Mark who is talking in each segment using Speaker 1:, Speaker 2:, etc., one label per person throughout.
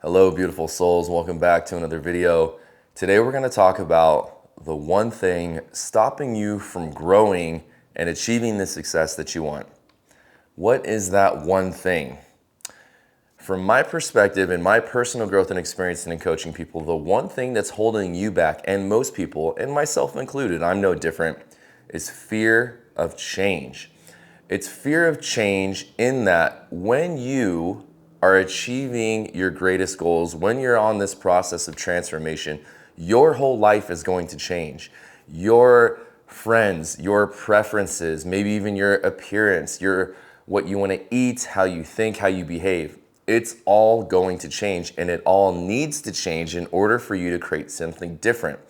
Speaker 1: Hello, beautiful souls. Welcome back to another video. Today we're going to talk about the one thing stopping you from growing and achieving the success that you want. What is that one thing? From my perspective and my personal growth and experience in coaching people, the one thing that's holding you back, and most people, and myself included, I'm no different, is fear of change. It's fear of change in that when you are achieving your greatest goals, when you're on this process of transformation, your whole life is going to change. Your friends, your preferences, maybe even your appearance, what you want to eat, how you think, how you behave. It's all going to change, and it all needs to change in order for you to create something different.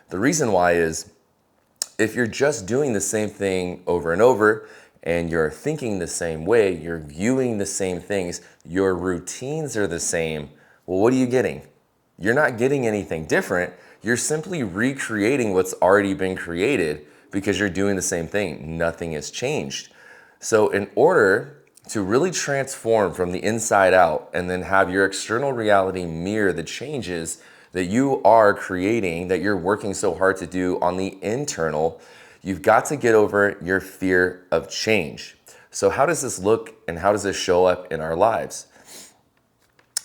Speaker 1: The reason why is if you're just doing the same thing over and over, and you're thinking the same way, you're viewing the same things, your routines are the same, well, what are you getting? You're not getting anything different. You're simply recreating what's already been created because you're doing the same thing. Nothing has changed. So in order to really transform from the inside out and then have your external reality mirror the changes that you are creating, that you're working so hard to do on the internal, you've got to get over your fear of change. So how does this look and how does this show up in our lives?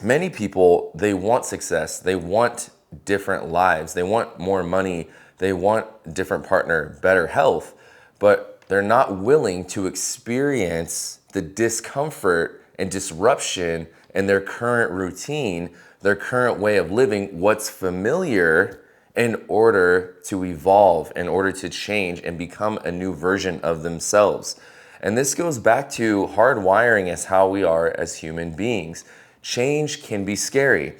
Speaker 1: Many people, they want success. They want different lives. They want more money. They want a different partner, better health, but they're not willing to experience the discomfort and disruption in their current routine, their current way of living, what's familiar, in order to evolve, in order to change and become a new version of themselves. And this goes back to hardwiring as how we are as human beings. Change can be scary.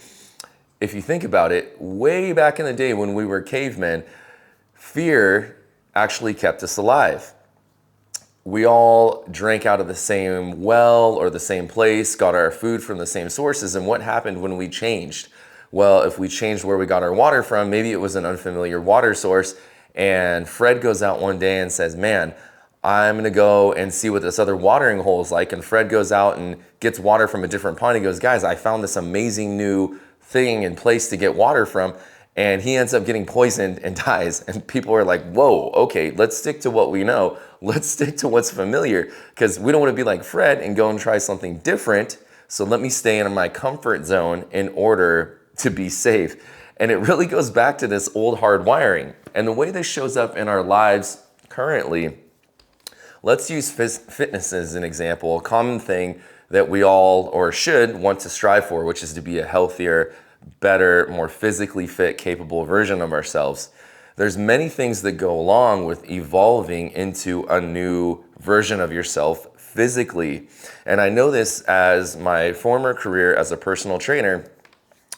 Speaker 1: If you think about it, way back in the day when we were cavemen, fear actually kept us alive. We all drank out of the same well or the same place, got our food from the same sources, and what happened when we changed? Well, if we changed where we got our water from, maybe it was an unfamiliar water source, and Fred goes out one day and says, man, I'm gonna go and see what this other watering hole is like, and Fred goes out and gets water from a different pond. He goes, guys, I found this amazing new thing and place to get water from, and he ends up getting poisoned and dies. And people are like, whoa, okay, let's stick to what we know. Let's stick to what's familiar, because we don't want to be like Fred and go and try something different. So let me stay in my comfort zone in order to be safe. And it really goes back to this old hardwiring. And the way this shows up in our lives currently, let's use fitness as an example, a common thing that we all or should want to strive for, which is to be a healthier, better, more physically fit, capable version of ourselves. There's many things that go along with evolving into a new version of yourself physically. And I know this as my former career as a personal trainer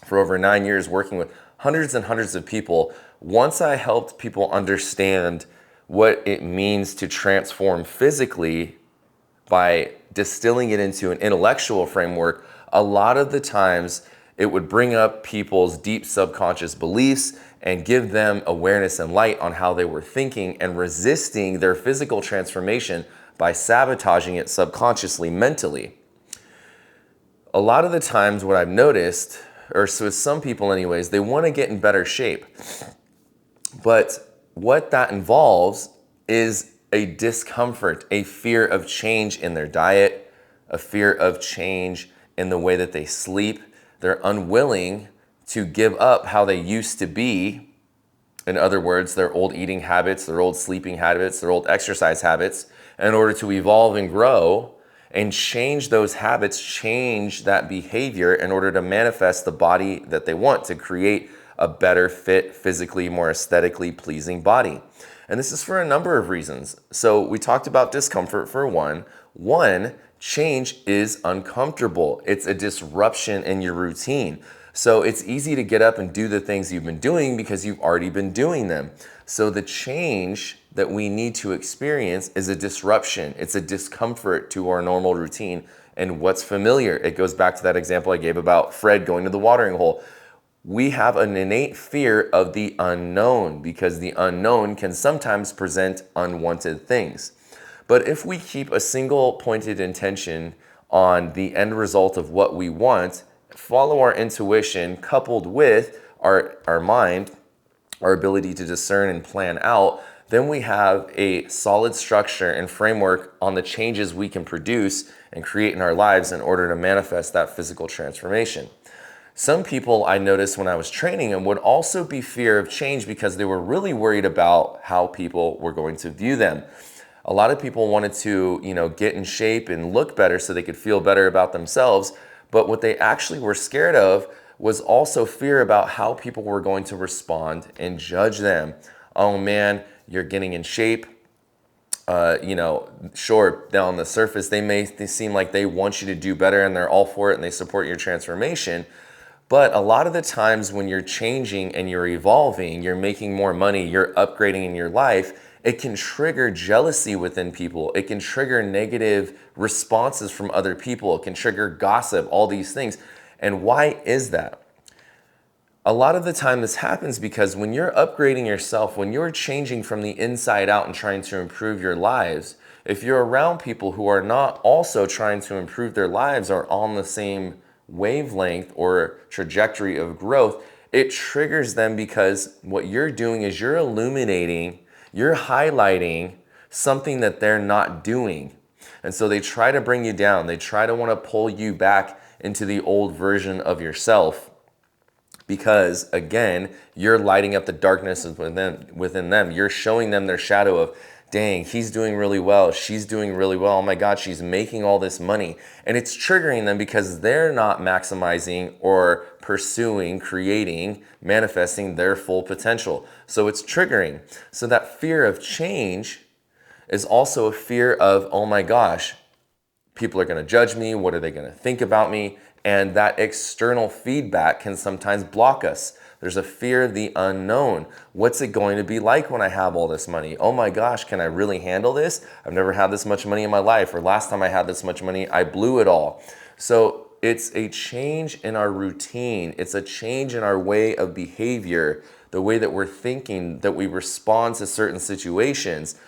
Speaker 1: for over 9 years, working with hundreds and hundreds of people. Once I helped people understand what it means to transform physically by distilling it into an intellectual framework, a lot of the times it would bring up people's deep subconscious beliefs and give them awareness and light on how they were thinking and resisting their physical transformation by sabotaging it subconsciously, mentally. A lot of the times what I've noticed, or so with some people anyways, they want to get in better shape. But what that involves is a discomfort, a fear of change in their diet, a fear of change in the way that they sleep. They're unwilling to give up how they used to be. In other words, their old eating habits, their old sleeping habits, their old exercise habits, in order to evolve and grow and change those habits, change that behavior in order to manifest the body that they want, to create a better fit, physically more aesthetically pleasing body. And this is for a number of reasons. So we talked about discomfort for one. One, change is uncomfortable. It's a disruption in your routine. So it's easy to get up and do the things you've been doing because you've already been doing them. So the change that we need to experience is a disruption. It's a discomfort to our normal routine and what's familiar. It goes back to that example I gave about Fred going to the watering hole. We have an innate fear of the unknown because the unknown can sometimes present unwanted things. But if we keep a single pointed intention on the end result of what we want, follow our intuition coupled with our mind, our ability to discern and plan out, then we have a solid structure and framework on the changes we can produce and create in our lives in order to manifest that physical transformation. Some people I noticed when I was training them would also be fear of change because they were really worried about how people were going to view them. A lot of people wanted to, get in shape and look better so they could feel better about themselves. But what they actually were scared of was also fear about how people were going to respond and judge them. Oh man, you're getting in shape. Sure, down on the surface, they seem like they want you to do better and they're all for it and they support your transformation. But a lot of the times when you're changing and you're evolving, you're making more money, you're upgrading in your life, it can trigger jealousy within people. It can trigger negative responses from other people. It can trigger gossip, all these things. And why is that? A lot of the time this happens because when you're upgrading yourself, when you're changing from the inside out and trying to improve your lives, if you're around people who are not also trying to improve their lives or on the same wavelength or trajectory of growth, it triggers them because what you're doing is you're illuminating, you're highlighting something that they're not doing. And so they try to bring you down. They try to want to pull you back into the old version of yourself because, again, you're lighting up the darkness within them. You're showing them their shadow of, dang, he's doing really well, she's doing really well, oh my God, she's making all this money. And it's triggering them because they're not maximizing or pursuing, creating, manifesting their full potential. So it's triggering. So that fear of change is also a fear of, oh my gosh, people are going to judge me, what are they going to think about me? And that external feedback can sometimes block us. There's a fear of the unknown. What's it going to be like when I have all this money? Oh my gosh, can I really handle this? I've never had this much money in my life, or last time I had this much money, I blew it all. So it's a change in our routine. It's a change in our way of behavior, the way that we're thinking, that we respond to certain situations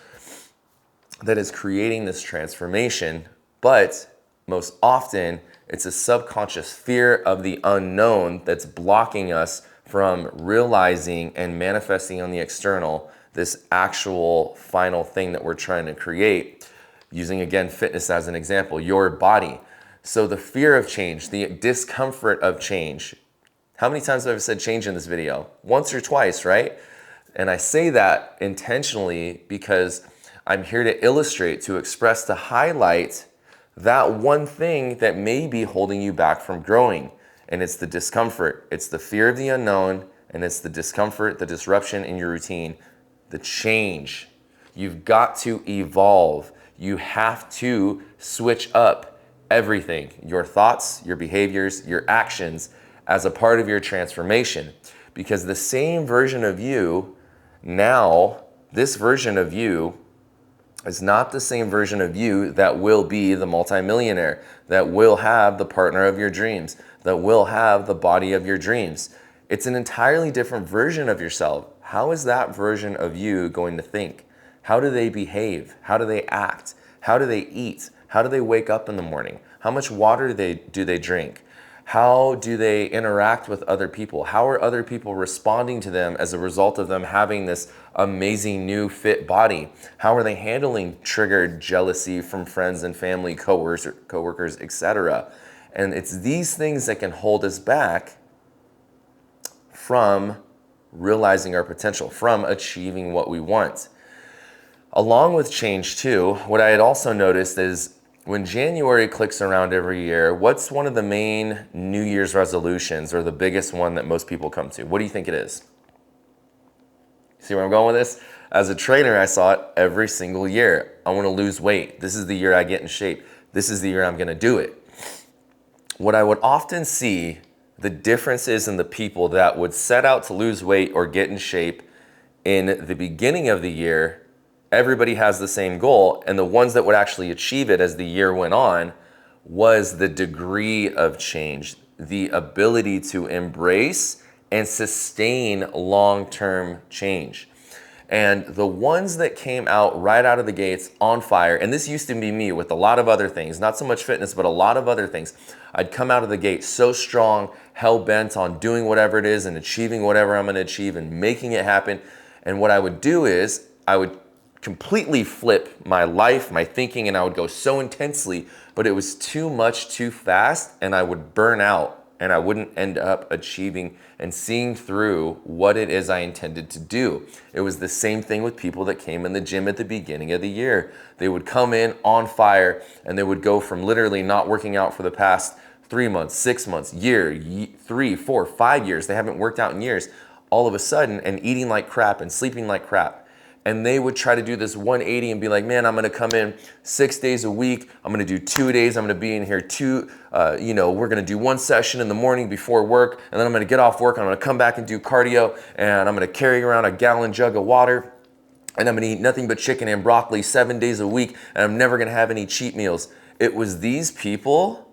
Speaker 1: that is creating this transformation. But most often, it's a subconscious fear of the unknown that's blocking us from realizing and manifesting on the external this actual final thing that we're trying to create. Using, again, fitness as an example, your body. So the fear of change, the discomfort of change. How many times have I said change in this video? Once or twice, right? And I say that intentionally because I'm here to illustrate, to express, to highlight that one thing that may be holding you back from growing. And it's the discomfort. It's the fear of the unknown, and it's the discomfort, the disruption in your routine, the change. You've got to evolve. You have to switch up everything, your thoughts, your behaviors, your actions as a part of your transformation. Because the same version of you now, this version of you is not the same version of you that will be the multimillionaire, that will have the partner of your dreams, that will have the body of your dreams. It's an entirely different version of yourself. How is that version of you going to think? How do they behave? How do they act? How do they eat? How do they wake up in the morning? How much water do they drink? How do they interact with other people? How are other people responding to them as a result of them having this amazing new fit body? How are they handling triggered jealousy from friends and family, coworkers, etc.? And it's these things that can hold us back from realizing our potential, from achieving what we want. Along with change too, what I had also noticed is when January clicks around every year, what's one of the main New Year's resolutions or the biggest one that most people come to? What do you think it is? See where I'm going with this? As a trainer, I saw it every single year. I want to lose weight. This is the year I get in shape. This is the year I'm going to do it. What I would often see, the differences in the people that would set out to lose weight or get in shape in the beginning of the year, everybody has the same goal, and the ones that would actually achieve it as the year went on was the degree of change, the ability to embrace and sustain long-term change. And the ones that came out right out of the gates on fire, and this used to be me with a lot of other things, not so much fitness, but a lot of other things. I'd come out of the gate so strong, hell bent on doing whatever it is and achieving whatever I'm gonna achieve and making it happen. And what I would do is I would completely flip my life, my thinking, and I would go so intensely, but it was too much too fast, and I would burn out and I wouldn't end up achieving and seeing through what it is I intended to do. It was the same thing with people that came in the gym at the beginning of the year. They would come in on fire and they would go from literally not working out for the past 3 months, 6 months, year, 3, 4, 5 years. They haven't worked out in years. All of a sudden, and eating like crap and sleeping like crap. And they would try to do this 180 and be like, man, I'm gonna come in 6 days a week. I'm gonna do 2 days. I'm gonna be in here we're gonna do 1 session in the morning before work. And then I'm gonna get off work and I'm gonna come back and do cardio. And I'm gonna carry around a gallon jug of water. And I'm gonna eat nothing but chicken and broccoli 7 days a week. And I'm never gonna have any cheat meals. It was these people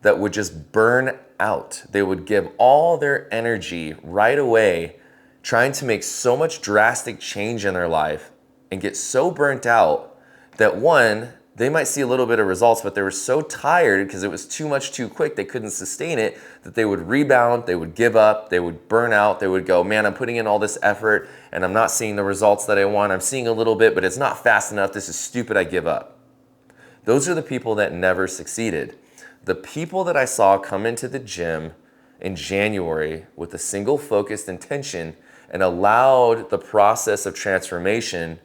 Speaker 1: that would just burn out. They would give all their energy right away trying to make so much drastic change in their life and get so burnt out that one, they might see a little bit of results, but they were so tired because it was too much too quick, they couldn't sustain it, that they would rebound, they would give up, they would burn out, they would go, man, I'm putting in all this effort and I'm not seeing the results that I want. I'm seeing a little bit, but it's not fast enough. This is stupid, I give up. Those are the people that never succeeded. The people that I saw come into the gym in January with a single focused intention and allowed the process of transformation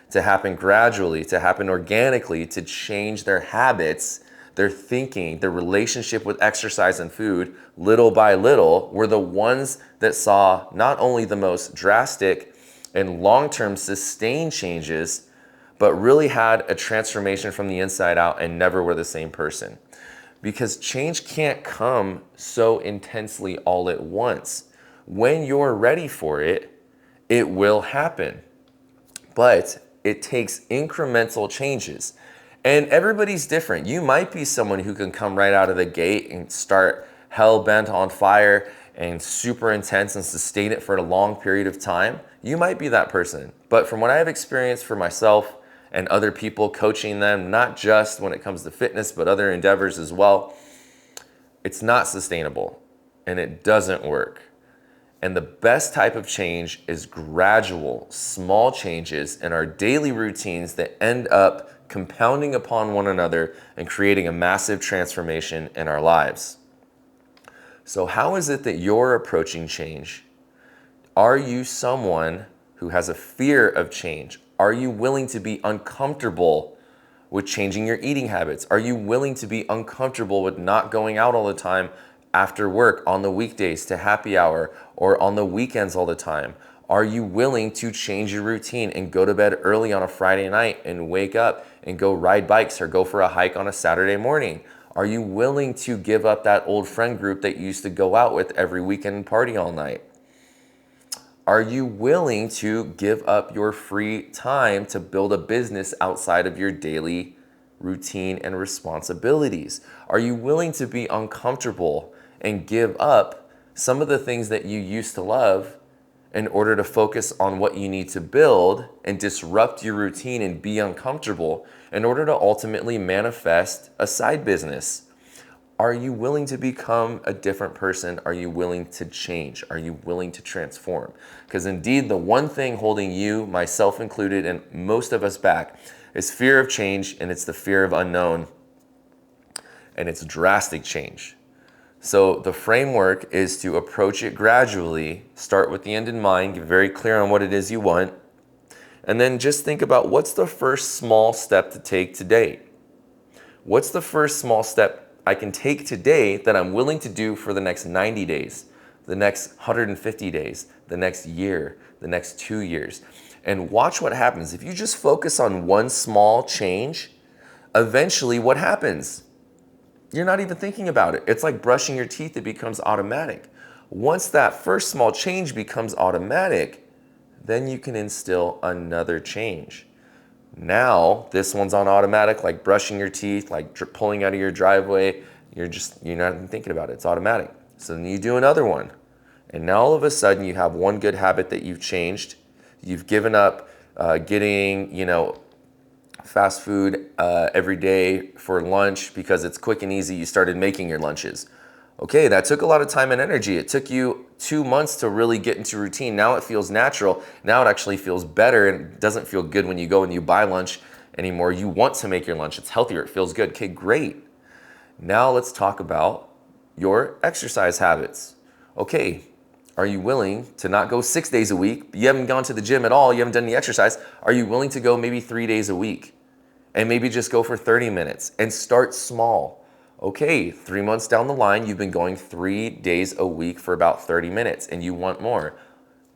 Speaker 1: to happen gradually, to happen organically, to change their habits, their thinking, their relationship with exercise and food, little by little, were the ones that saw not only the most drastic and long-term sustained changes, but really had a transformation from the inside out and never were the same person. Because change can't come so intensely all at once. When you're ready for it, it will happen. But it takes incremental changes. And everybody's different. You might be someone who can come right out of the gate and start hell bent on fire and super intense and sustain it for a long period of time. You might be that person. But from what I have experienced for myself and other people, coaching them, not just when it comes to fitness, but other endeavors as well, it's not sustainable and it doesn't work. And the best type of change is gradual, small changes in our daily routines that end up compounding upon one another and creating a massive transformation in our lives. So how is it that you're approaching change? Are you someone who has a fear of change? Are you willing to be uncomfortable with changing your eating habits? Are you willing to be uncomfortable with not going out all the time after work, on the weekdays to happy hour, or on the weekends all the time? Are you willing to change your routine and go to bed early on a Friday night and wake up and go ride bikes or go for a hike on a Saturday morning? Are you willing to give up that old friend group that you used to go out with every weekend and party all night? Are you willing to give up your free time to build a business outside of your daily routine and responsibilities? Are you willing to be uncomfortable and give up some of the things that you used to love in order to focus on what you need to build and disrupt your routine and be uncomfortable in order to ultimately manifest a side business? Are you willing to become a different person? Are you willing to change? Are you willing to transform? Because indeed, the one thing holding you, myself included, and most of us back is fear of change, and it's the fear of unknown, and it's drastic change. So the framework is to approach it gradually, start with the end in mind, get very clear on what it is you want, and then just think about what's the first small step to take today? What's the first small step I can take today that I'm willing to do for the next 90 days, the next 150 days, the next year, the next 2 years? And watch what happens. If you just focus on one small change, eventually what happens? You're not even thinking about it. It's like brushing your teeth, it becomes automatic. Once that first small change becomes automatic, then you can instill another change. Now, this one's on automatic, like brushing your teeth, like pulling out of your driveway. You're not even thinking about it. It's automatic. So then you do another one. And now all of a sudden you have one good habit that you've changed. You've given up getting, fast food every day for lunch because it's quick and easy. You started making your lunches. Okay, that took a lot of time and energy. It took you 2 months to really get into routine. Now it feels natural. Now it actually feels better and doesn't feel good when you go and you buy lunch anymore. You want to make your lunch. It's healthier. It feels good. Okay, great. Now let's talk about your exercise habits. Okay, are you willing to not go 6 days a week? You haven't gone to the gym at all. You haven't done any exercise. Are you willing to go maybe 3 days a week? And maybe just go for 30 minutes and start small. Okay, 3 months down the line, you've been going 3 days a week for about 30 minutes and you want more.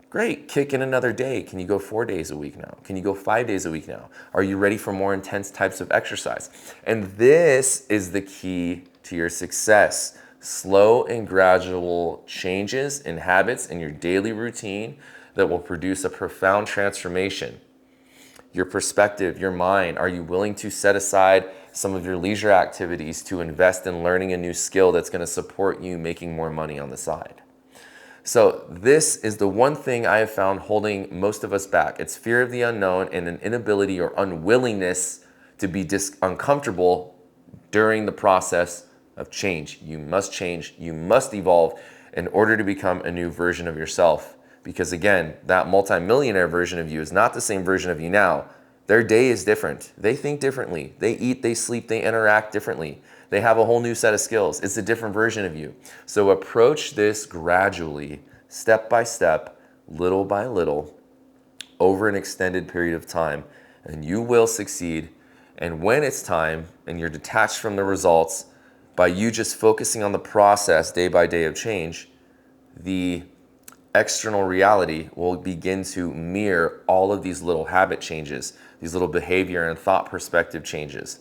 Speaker 1: Great, kick in another day. Can you go 4 days a week now? Can you go 5 days a week now? Are you ready for more intense types of exercise? And this is the key to your success. Slow and gradual changes in habits in your daily routine that will produce a profound transformation. Your perspective, your mind, are you willing to set aside some of your leisure activities to invest in learning a new skill that's going to support you making more money on the side? So this is the one thing I have found holding most of us back. It's fear of the unknown and an inability or unwillingness to be uncomfortable during the process of change. You must change, you must evolve in order to become a new version of yourself. Because again, that multimillionaire version of you is not the same version of you now. Their day is different. They think differently. They eat, they sleep, they interact differently. They have a whole new set of skills. It's a different version of you. So approach this gradually, step by step, little by little, over an extended period of time, and you will succeed. And when it's time and you're detached from the results, by you just focusing on the process day by day of change, the external reality will begin to mirror all of these little habit changes, these little behavior and thought perspective changes.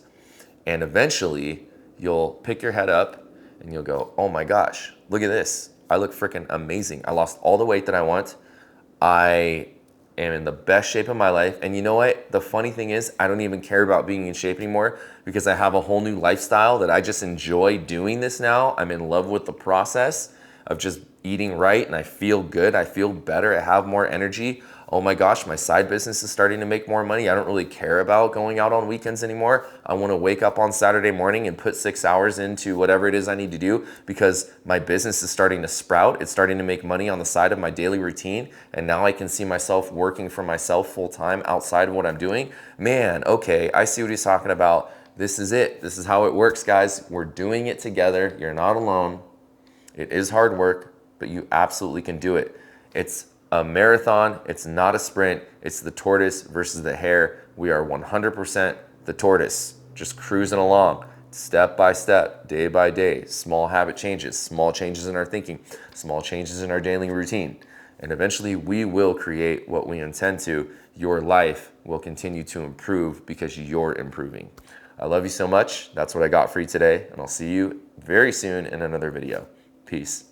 Speaker 1: And eventually, you'll pick your head up and you'll go, oh my gosh, look at this. I look freaking amazing. I lost all the weight that I want. I am in the best shape of my life. And you know what? The funny thing is, I don't even care about being in shape anymore because I have a whole new lifestyle that I just enjoy doing this now. I'm in love with the process of just eating right and I feel good. I feel better. I have more energy. Oh my gosh, my side business is starting to make more money. I don't really care about going out on weekends anymore. I want to wake up on Saturday morning and put 6 hours into whatever it is I need to do because my business is starting to sprout. It's starting to make money on the side of my daily routine. And now I can see myself working for myself full time outside of what I'm doing. Man, okay, I see what he's talking about. This is it. This is how it works, guys. We're doing it together. You're not alone. It is hard work, but you absolutely can do it. It's a marathon. It's not a sprint. It's the tortoise versus the hare. We are 100% the tortoise, just cruising along, step by step, day by day, small habit changes, small changes in our thinking, small changes in our daily routine. And eventually we will create what we intend to. Your life will continue to improve because you're improving. I love you so much. That's what I got for you today. And I'll see you very soon in another video. Peace.